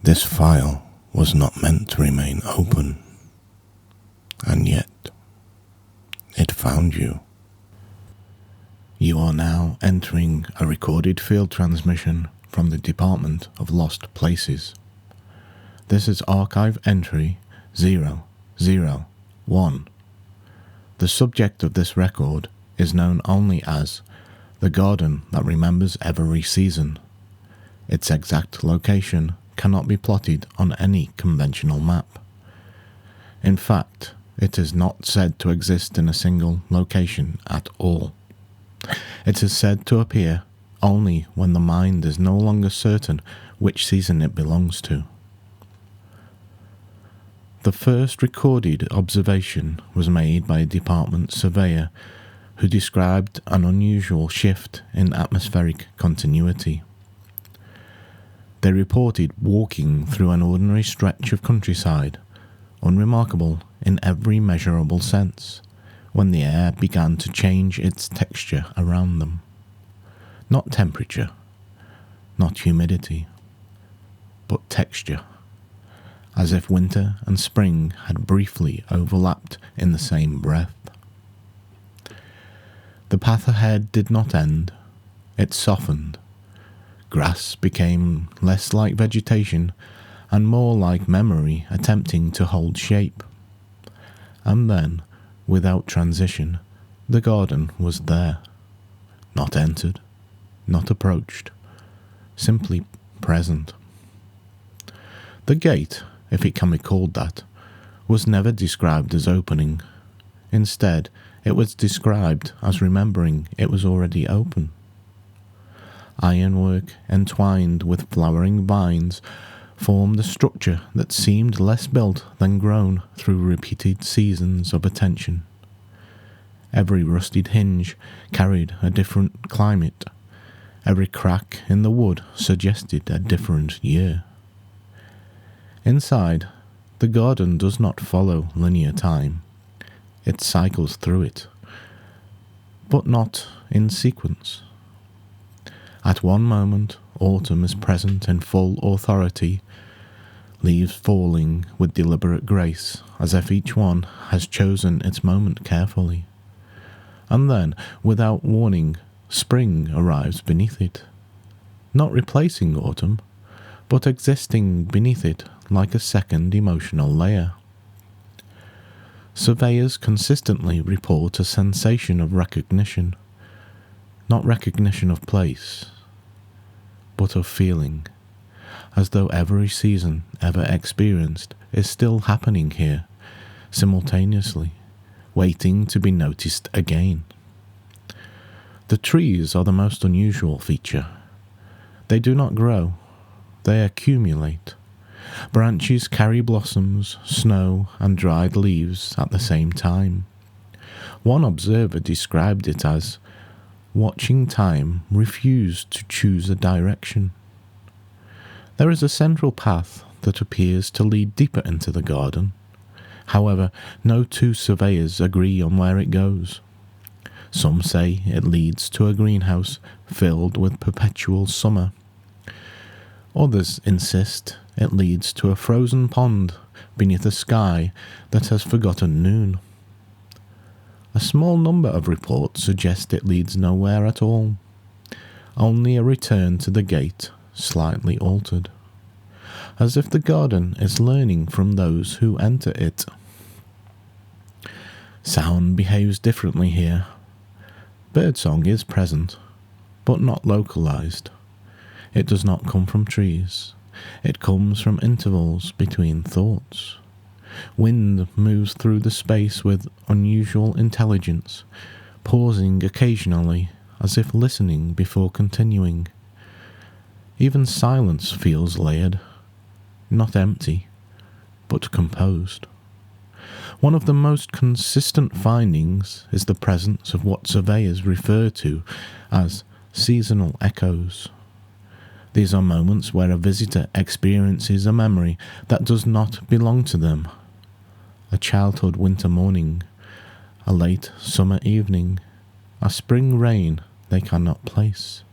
This file was not meant to remain open, and yet it found you. You are now entering a recorded field transmission from the Department of Lost Places. This is archive entry 001. The subject of this record is known only as the garden that remembers every season. Its exact location cannot be plotted on any conventional map. In fact, it is not said to exist in a single location at all. It is said to appear only when the mind is no longer certain which season it belongs to. The first recorded observation was made by a department surveyor who described an unusual shift in atmospheric continuity. They reported walking through an ordinary stretch of countryside, unremarkable in every measurable sense, when the air began to change its texture around them. Not temperature, not humidity, but texture, as if winter and spring had briefly overlapped in the same breath. The path ahead did not end, it softened. Grass became less like vegetation and more like memory attempting to hold shape. And then, without transition, the garden was there. Not entered, not approached, simply present. The gate, if it can be called that, was never described as opening. Instead, it was described as remembering it was already open. Ironwork entwined with flowering vines formed a structure that seemed less built than grown through repeated seasons of attention. Every rusted hinge carried a different climate. Every crack in the wood suggested a different year. Inside, the garden does not follow linear time. It cycles through it, but not in sequence. At one moment, autumn is present in full authority, leaves falling with deliberate grace, as if each one has chosen its moment carefully. And then, without warning, spring arrives beneath it, not replacing autumn, but existing beneath it like a second emotional layer. Surveyors consistently report a sensation of recognition, not recognition of place, but of feeling, as though every season ever experienced is still happening here, simultaneously, waiting to be noticed again. The trees are the most unusual feature. They do not grow, they accumulate. Branches carry blossoms, snow, and dried leaves at the same time. One observer described it as watching time refuse to choose a direction. There is a central path that appears to lead deeper into the garden. However, no two surveyors agree on where it goes. Some say it leads to a greenhouse filled with perpetual summer. Others insist it leads to a frozen pond beneath a sky that has forgotten noon. A small number of reports suggest it leads nowhere at all, only a return to the gate, slightly altered, as if the garden is learning from those who enter it. Sound behaves differently here. Birdsong is present, but not localized. It does not come from trees. It comes from intervals between thoughts. Wind moves through the space with unusual intelligence, pausing occasionally as if listening before continuing. Even silence feels layered, not empty, but composed. One of the most consistent findings is the presence of what surveyors refer to as seasonal echoes. These are moments where a visitor experiences a memory that does not belong to them. A childhood winter morning, a late summer evening, a spring rain they cannot place.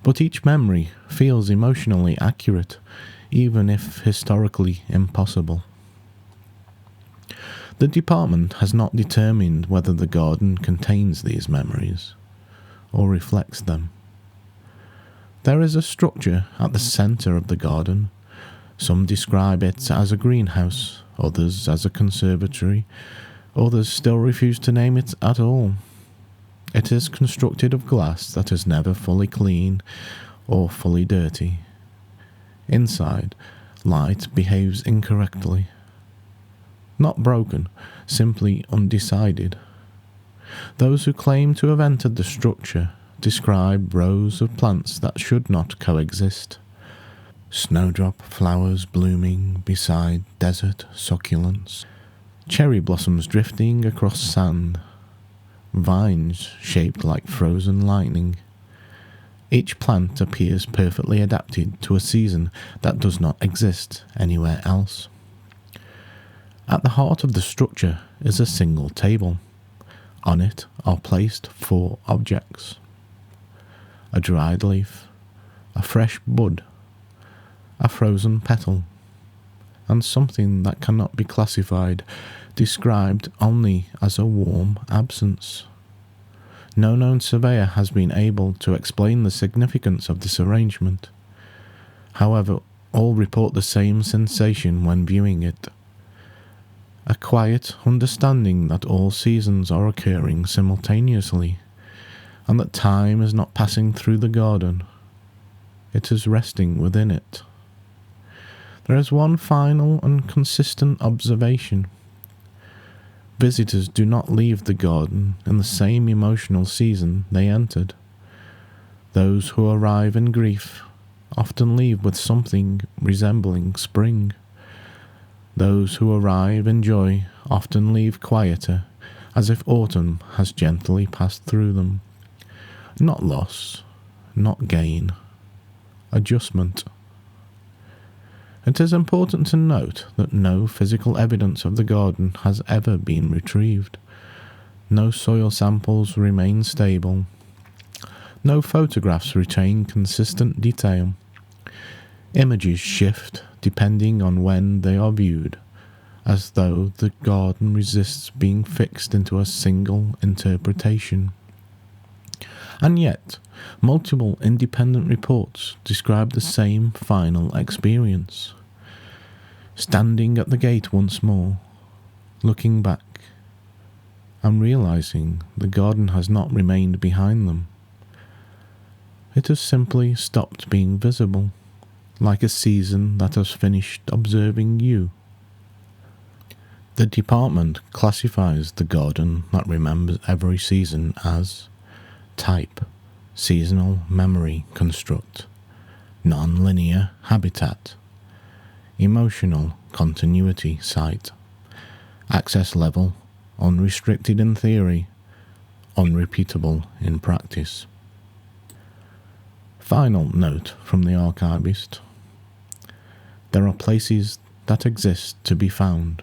But each memory feels emotionally accurate, even if historically impossible. The department has not determined whether the garden contains these memories or reflects them. There is a structure at the centre of the garden. Some describe it as a greenhouse, others as a conservatory, others still refuse to name it at all. It is constructed of glass that is never fully clean or fully dirty. Inside, light behaves incorrectly. Not broken, simply undecided. Those who claim to have entered the structure describe rows of plants that should not coexist. Snowdrop flowers blooming beside desert succulents, cherry blossoms drifting across sand, vines shaped like frozen lightning. Each plant appears perfectly adapted to a season that does not exist anywhere else. At the heart of the structure is a single table. On it are placed 4 objects: a dried leaf, a fresh bud, a frozen petal, and something that cannot be classified, described only as a warm absence. No known surveyor has been able to explain the significance of this arrangement. However, all report the same sensation when viewing it: a quiet understanding that all seasons are occurring simultaneously, and that time is not passing through the garden. It is resting within it. There is one final and consistent observation. Visitors do not leave the garden in the same emotional season they entered. Those who arrive in grief often leave with something resembling spring. Those who arrive in joy often leave quieter, as if autumn has gently passed through them. Not loss, not gain, adjustment. It is important to note that no physical evidence of the garden has ever been retrieved. No soil samples remain stable. No photographs retain consistent detail. Images shift depending on when they are viewed, as though the garden resists being fixed into a single interpretation. And yet, multiple independent reports describe the same final experience. Standing at the gate once more, looking back, and realizing the garden has not remained behind them. It has simply stopped being visible, like a season that has finished observing you. The department classifies the garden that remembers every season as type, seasonal memory construct, non-linear habitat, emotional continuity site, access level, unrestricted in theory, unrepeatable in practice. Final note from the archivist. There are places that exist to be found.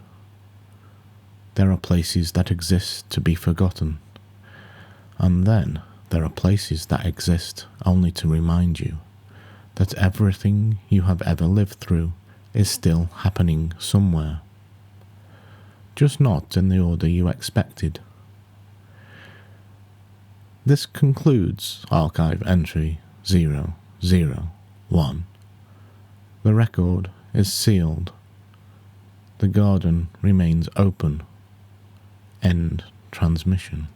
There are places that exist to be forgotten. And then there are places that exist only to remind you that everything you have ever lived through is still happening somewhere. Just not in the order you expected. This concludes archive entry 001. The record is sealed. The garden remains open. End transmission.